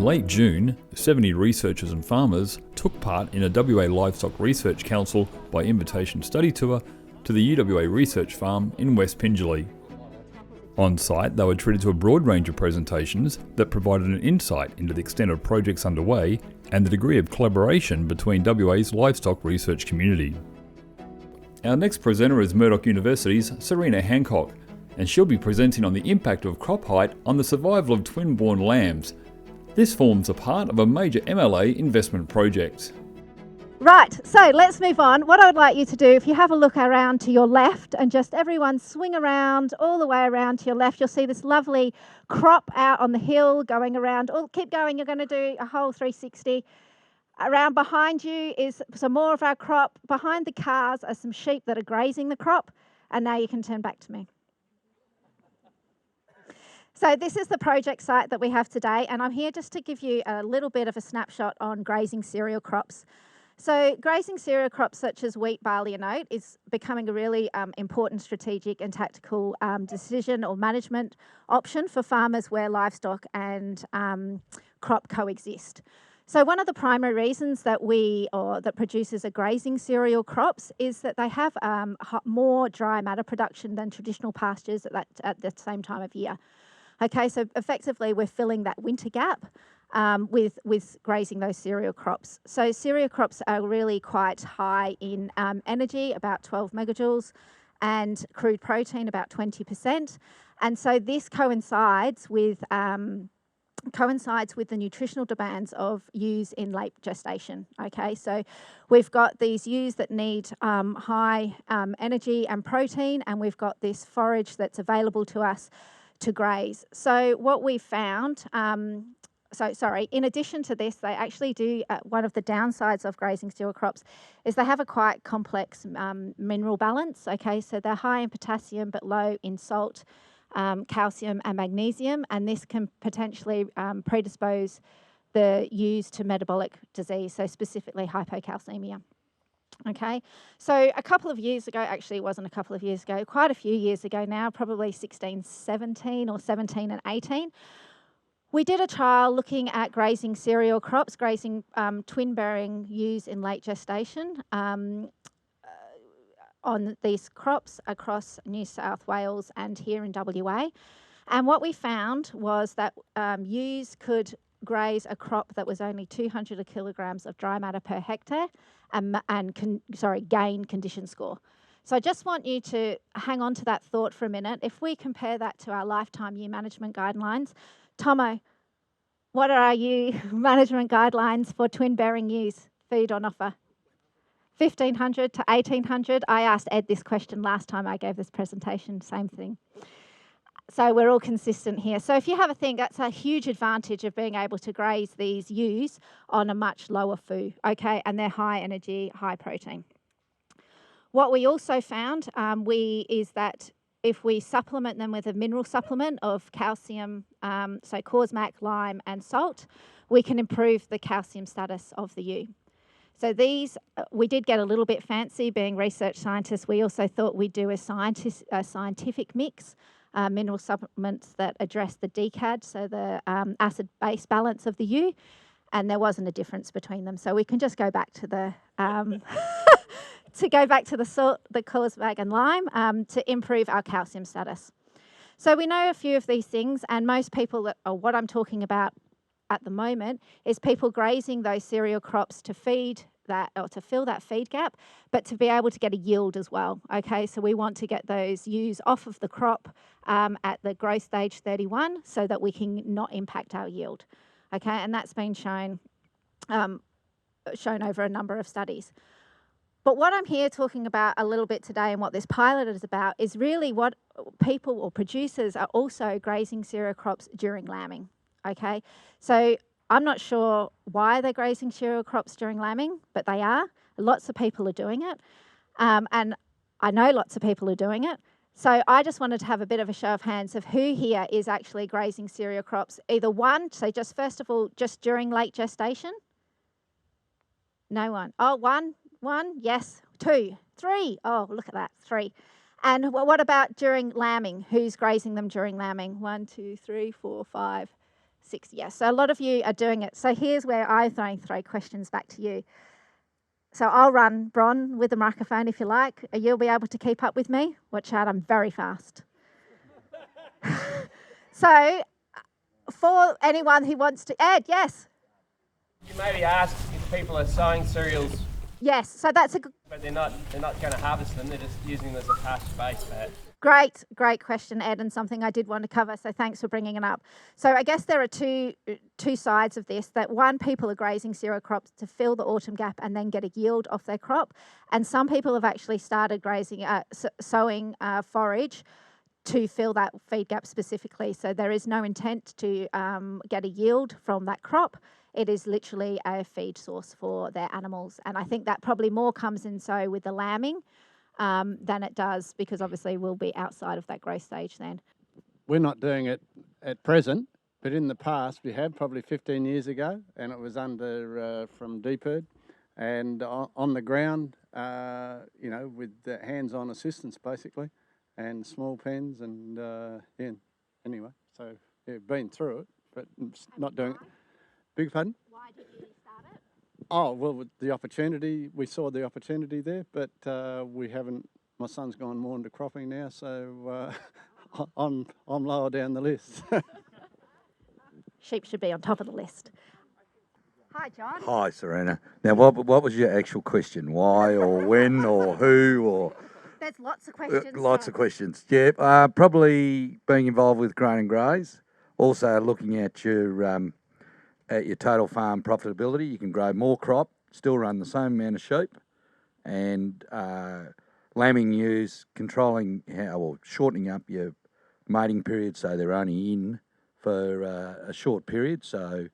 In late June, 70 researchers and farmers took part in a WA Livestock Research Council by invitation study tour to the UWA Research Farm in West Pingelly. On site, they were treated to a broad range of presentations that provided an insight into the extent of projects underway and the degree of collaboration between WA's livestock research community. Our next presenter is Murdoch University's Serina Hancock, and she'll be presenting on the impact of crop height on the survival of twin-born lambs. This forms a part of a major MLA investment project. Right, so let's move on. What I would like you to do, if you have a look around to your left and just everyone swing around all the way around to your left, you'll see this lovely crop out on the hill going around. Oh, keep going, you're going to do a whole 360. Around behind you is some more of our crop. Behind the cars are some sheep that are grazing the crop. And now you can turn back to me. So this is the project site that we have today, and I'm here just to give you a little bit of a snapshot on grazing cereal crops. So grazing cereal crops such as wheat, barley and oat is becoming a really important strategic and tactical decision or management option for farmers where livestock and crop coexist. So one of the primary reasons that that producers are grazing cereal crops is that they have more dry matter production than traditional pastures at the same time of year. Okay, so effectively we're filling that winter gap with grazing those cereal crops. So cereal crops are really quite high in energy, about 12 megajoules, and crude protein, about 20%. And so this coincides with the nutritional demands of ewes in late gestation. Okay, so we've got these ewes that need high energy and protein, and we've got this forage that's available to us to graze. So what we found, in addition to this, they actually do, one of the downsides of grazing cereal crops is they have a quite complex mineral balance. Okay, so they're high in potassium but low in salt, calcium and magnesium, and this can potentially predispose the ewes to metabolic disease, so specifically hypocalcemia. Okay, so a couple of years ago, actually it wasn't a couple of years ago, quite a few years ago now, probably 16, 17 or 17 and 18, we did a trial looking at grazing cereal crops, grazing twin-bearing ewes in late gestation on these crops across New South Wales and here in WA. And what we found was that ewes could graze a crop that was only 200 kilograms of dry matter per hectare and gain condition score. So I just want you to hang on to that thought for a minute. If we compare that to our lifetime ewe management guidelines, Tomo, what are our ewe management guidelines for twin-bearing ewes, feed on offer? 1,500 to 1,800. I asked Ed this question last time I gave this presentation, same thing. So we're all consistent here. So if you have a think, that's a huge advantage of being able to graze these ewes on a much lower food, okay? And they're high energy, high protein. What we also found is that if we supplement them with a mineral supplement of calcium, so Corsmac, lime and salt, we can improve the calcium status of the ewe. So these, we did get a little bit fancy being research scientists. We also thought we'd do a scientific mix, mineral supplements that address the DCAD, so the acid-base balance of the ewe, and there wasn't a difference between them. So we can just go back to the salt, the Corsmac and lime to improve our calcium status. So we know a few of these things, and most people, what I'm talking about at the moment is people grazing those cereal crops to feed that or to fill that feed gap, but to be able to get a yield as well. Okay, so we want to get those ewes off of the crop at the growth stage 31 so that we can not impact our yield. Okay, and that's been shown over a number of studies. But what I'm here talking about a little bit today and what this pilot is about is really what people or producers are also grazing cereal crops during lambing. Okay, so I'm not sure why they're grazing cereal crops during lambing, but they are. Lots of people are doing it. And I know lots of people are doing it. So I just wanted to have a bit of a show of hands of who here is actually grazing cereal crops. Either one, so just first of all, just during late gestation. No one. Oh, one, yes. 2, 3. Oh, look at that, 3. And what about during lambing? Who's grazing them during lambing? 1, 2, 3, 4, 5, 60, yes. So a lot of you are doing it. So here's where I throw questions back to you. So I'll run, Bron, with the microphone if you like. You'll be able to keep up with me. Watch out, I'm very fast. So for anyone who wants to, Ed, yes? You maybe ask if people are sowing cereals. Yes, so that's a good... But they're not going to harvest them, they're just using them as a pasture base perhaps. Great question, Ed, and something I did want to cover, so thanks for bringing it up. So I guess there are two sides of this. That one, people are grazing cereal crops to fill the autumn gap and then get a yield off their crop, and some people have actually started grazing, sowing forage to fill that feed gap specifically. So there is no intent to get a yield from that crop. It is literally a feed source for their animals, and I think that probably more comes in so with the lambing than it does, because obviously we'll be outside of that growth stage then. We're not doing it at present, but in the past we have, probably 15 years ago, and it was under from DPIRD and on the ground, with the hands-on assistance basically, and small pens and anyway, so yeah, been through it, but not doing it. Big pardon? Why did you start it? Oh, well, with the opportunity, we saw the opportunity there, but we haven't. My son's gone more into cropping now, so I'm lower down the list. Sheep should be on top of the list. Hi, John. Hi, Serina. Now, what was your actual question? Why or when or who or? There's lots of questions. Lots of questions. Yeah, probably being involved with grain and graze. Also looking at your total farm profitability. You can grow more crop, still run the same amount of sheep, and lambing ewes, controlling shortening up your mating period so they're only in for a short period. So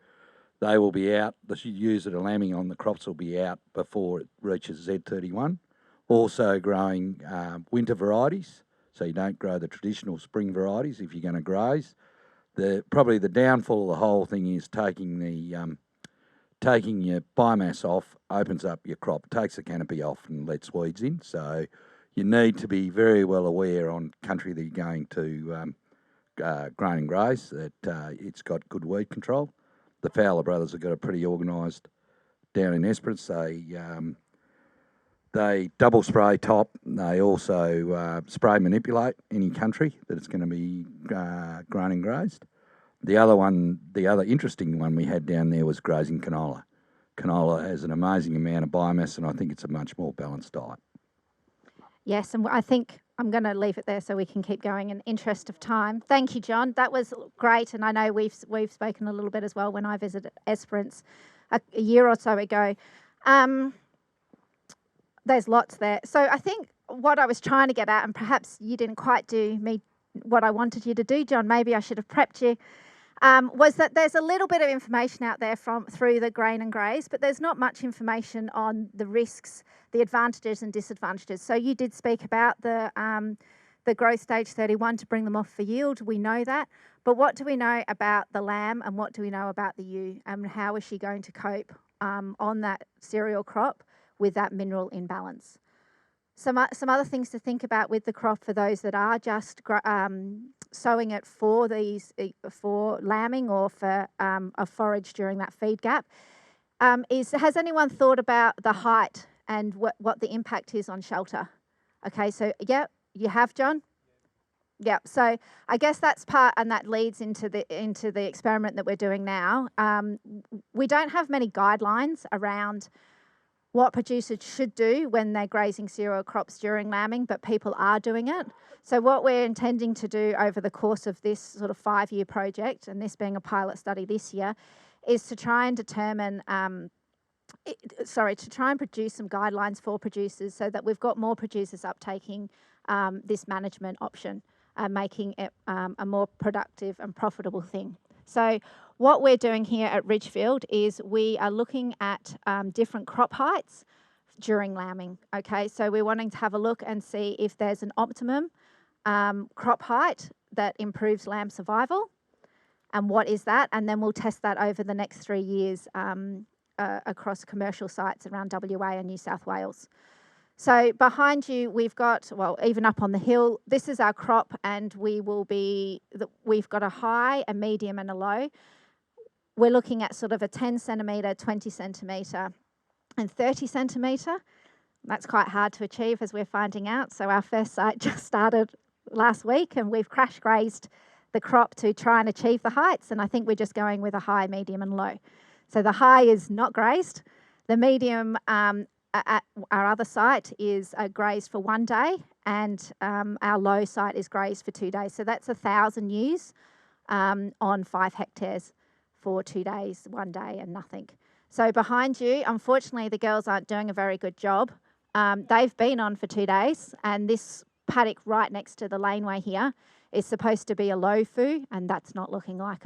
they will be out, the ewes that are lambing on the crops will be out before it reaches Z31. Also growing winter varieties, so you don't grow the traditional spring varieties if you're going to graze. Probably the downfall of the whole thing is taking your biomass off, opens up your crop, takes the canopy off and lets weeds in. So you need to be very well aware on country that you're going to grain and graze that it's got good weed control. The Fowler brothers have got a pretty organised down in Esperance. They double spray top. They also spray manipulate any country that it's going to be grown and grazed. The other interesting one we had down there was grazing canola. Canola has an amazing amount of biomass, and I think it's a much more balanced diet. Yes, and I think I'm going to leave it there so we can keep going in interest of time. Thank you, John. That was great, and I know we've spoken a little bit as well when I visited Esperance a year or so ago. There's lots there. So I think what I was trying to get at, and perhaps you didn't quite do me what I wanted you to do, John, maybe I should have prepped you, was that there's a little bit of information out there through the grain and graze, but there's not much information on the risks, the advantages and disadvantages. So you did speak about the growth stage 31 to bring them off for yield. We know that. But what do we know about the lamb, and what do we know about the ewe, and how is she going to cope on that cereal crop with that mineral imbalance? Some other things to think about with the crop for those that are just sowing it for lambing or for a forage during that feed gap has anyone thought about the height and what the impact is on shelter? Okay, so yeah, you have, John? Yeah, so I guess that's part, and that leads into the experiment that we're doing now. We don't have many guidelines around what producers should do when they're grazing cereal crops during lambing, but people are doing it. So what we're intending to do over the course of this sort of 5-year project, and this being a pilot study this year, is to try and determine, to try and produce some guidelines for producers so that we've got more producers uptaking this management option, making it a more productive and profitable thing. So what we're doing here at Ridgefield is we are looking at different crop heights during lambing. Okay, so we're wanting to have a look and see if there's an optimum crop height that improves lamb survival, and what is that, and then we'll test that over the next 3 years across commercial sites around WA and New South Wales. So behind you, we've got, well, even up on the hill, this is our crop, and we've got a high, a medium and a low. we're looking at sort of a 10 centimetre, 20 centimetre and 30 centimetre. That's quite hard to achieve, as we're finding out. So our first site just started last week, and we've crash grazed the crop to try and achieve the heights. And I think we're just going with a high, medium and low. So the high is not grazed. The medium at our other site is grazed for 1 day, and our low site is grazed for 2 days. So that's 1,000 ewes on 5 hectares for 2 days, 1 day and nothing. So behind you, unfortunately, the girls aren't doing a very good job. They've been on for 2 days, and this paddock right next to the laneway here is supposed to be a low foo, and that's not looking like,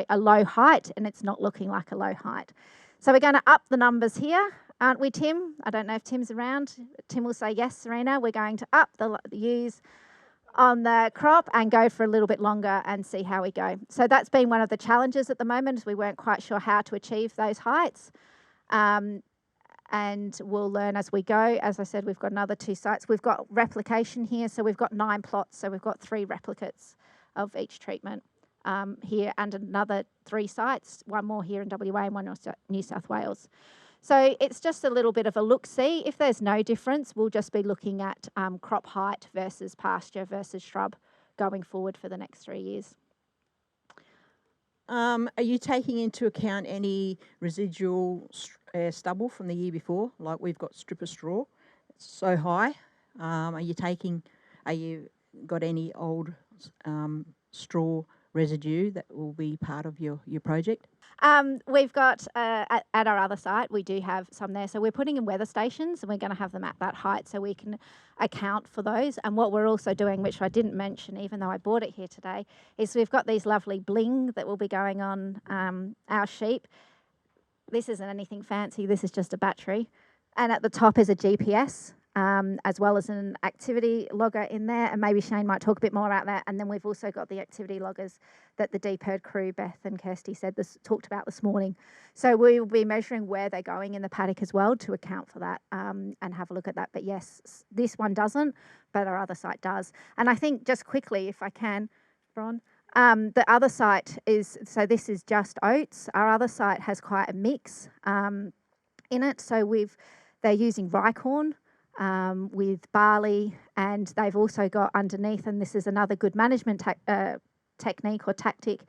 a low height, and it's not looking like a low height. So we're going to up the numbers here, aren't we, Tim? I don't know if Tim's around. Tim will say yes, Serina. We're going to up the ewes on the crop and go for a little bit longer and see how we go. So that's been one of the challenges at the moment, is we weren't quite sure how to achieve those heights. And we'll learn as we go. As I said, we've got another 2 sites. We've got replication here, so we've got 9 plots. So we've got 3 replicates of each treatment here, and another 3 sites, 1 more here in WA and 1 in New South Wales. So it's just a little bit of a look-see. If there's no difference, we'll just be looking at crop height versus pasture versus shrub going forward for the next 3 years. Are you taking into account any residual stubble from the year before? Like we've got strip of straw, it's so high. Are you got any old straw residue that will be part of your project? We've got, at our other site, we do have some there. So we're putting in weather stations, and we're going to have them at that height so we can account for those. And what we're also doing, which I didn't mention, even though I bought it here today, is we've got these lovely bling that will be going on our sheep. This isn't anything fancy. This is just a battery. And at the top is a GPS, as well as an activity logger in there. And maybe Shane might talk a bit more about that. And then we've also got the activity loggers that the Deep Herd crew, Beth and Kirsty, talked about this morning. So we will be measuring where they're going in the paddock as well to account for that and have a look at that. But yes, this one doesn't, but our other site does. And I think just quickly, if I can, Bron, the other site is, so this is just oats. Our other site has quite a mix in it. So they're using rye corn with barley, and they've also got underneath, and this is another good management technique or tactic,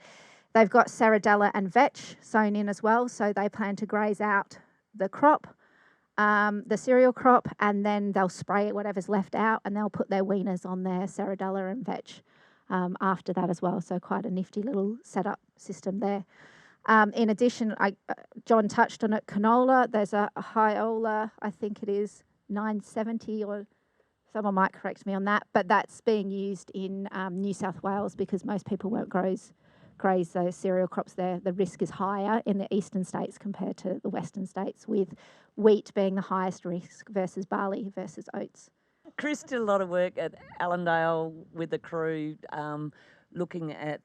they've got Serradella and vetch sown in as well. So they plan to graze out the crop, the cereal crop, and then they'll spray it, whatever's left out, and they'll put their weaners on their Serradella and vetch after that as well. So quite a nifty little setup system there. In addition, John touched on it, canola. There's a Hyola, I think it is 970, or someone might correct me on that, but that's being used in New South Wales because most people won't graze those cereal crops there. The risk is higher in the eastern states compared to the western states, with wheat being the highest risk versus barley versus oats. Chris did a lot of work at Allendale with the crew, looking at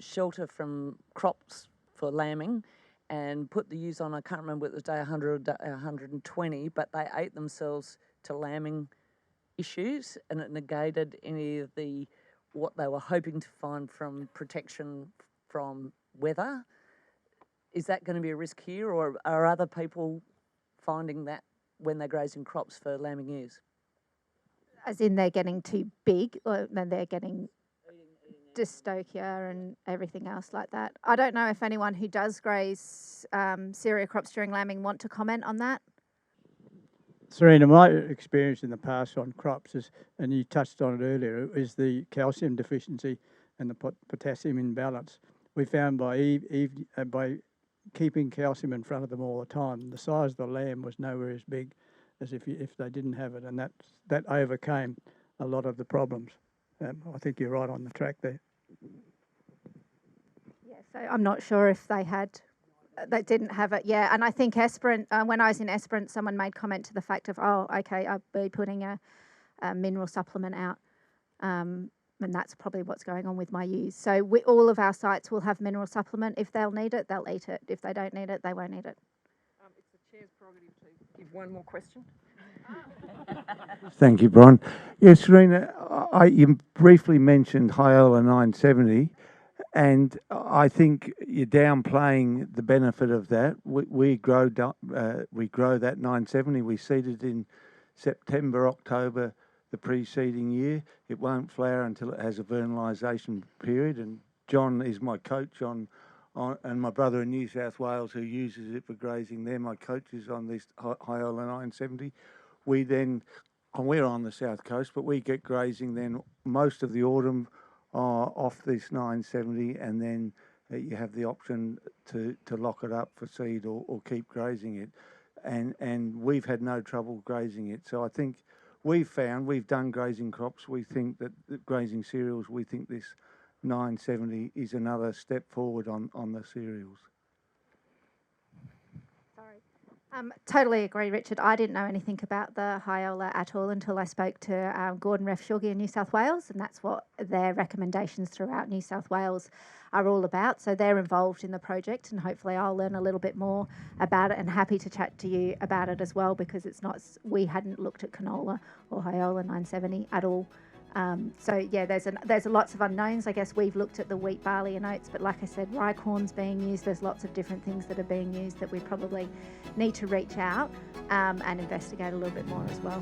shelter from crops for lambing, and put the ewes on, I can't remember whether it was day 100 or day 120, but they ate themselves to lambing issues, and it negated any of what they were hoping to find from protection from weather. Is that going to be a risk here, or are other people finding that when they're grazing crops for lambing ewes? As in they're getting too big, or then they're getting dystocia and everything else like that. I don't know if anyone who does graze cereal crops during lambing want to comment on that. Serina, my experience in the past on crops is, and you touched on it earlier, is the calcium deficiency and the potassium imbalance. We found by keeping calcium in front of them all the time, the size of the lamb was nowhere as big as if they didn't have it, and that overcame a lot of the problems. I think you're right on the track there. Yeah, so I'm not sure if they didn't have it. Yeah, and I think Esperant, when I was in Esperant, someone made comment to the fact of, oh, okay, I'll be putting a mineral supplement out, and that's probably what's going on with my ewes. So all of our sites will have mineral supplement. If they'll need it, they'll eat it. If they don't need it, they won't eat it. It's the chair's prerogative to give one more question. Thank you, Bron. Yes, Serina, you briefly mentioned Hyola 970. And I think you're downplaying the benefit of that. We grow that 970. We seeded in September, October the preceding year. It won't flower until it has a vernalisation period. And John is my coach on and my brother in New South Wales who uses it for grazing. They're my coaches on this Hyola 970. We're on the south coast, but we get grazing then most of the autumn off this 970, and then you have the option to lock it up for seed or keep grazing it. And we've had no trouble grazing it. So I think we've done grazing crops. We think that grazing cereals, we think this 970 is another step forward on the cereals. Totally agree, Richard. I didn't know anything about the Hyola at all until I spoke to Gordon Refshaughey in New South Wales, and that's what their recommendations throughout New South Wales are all about. So they're involved in the project, and hopefully I'll learn a little bit more about it, and happy to chat to you about it as well, because we hadn't looked at canola or Hyola 970 at all. So yeah, there's lots of unknowns. I guess we've looked at the wheat, barley and oats, but like I said, rye corn's being used. There's lots of different things that are being used that we probably need to reach out and investigate a little bit more as well.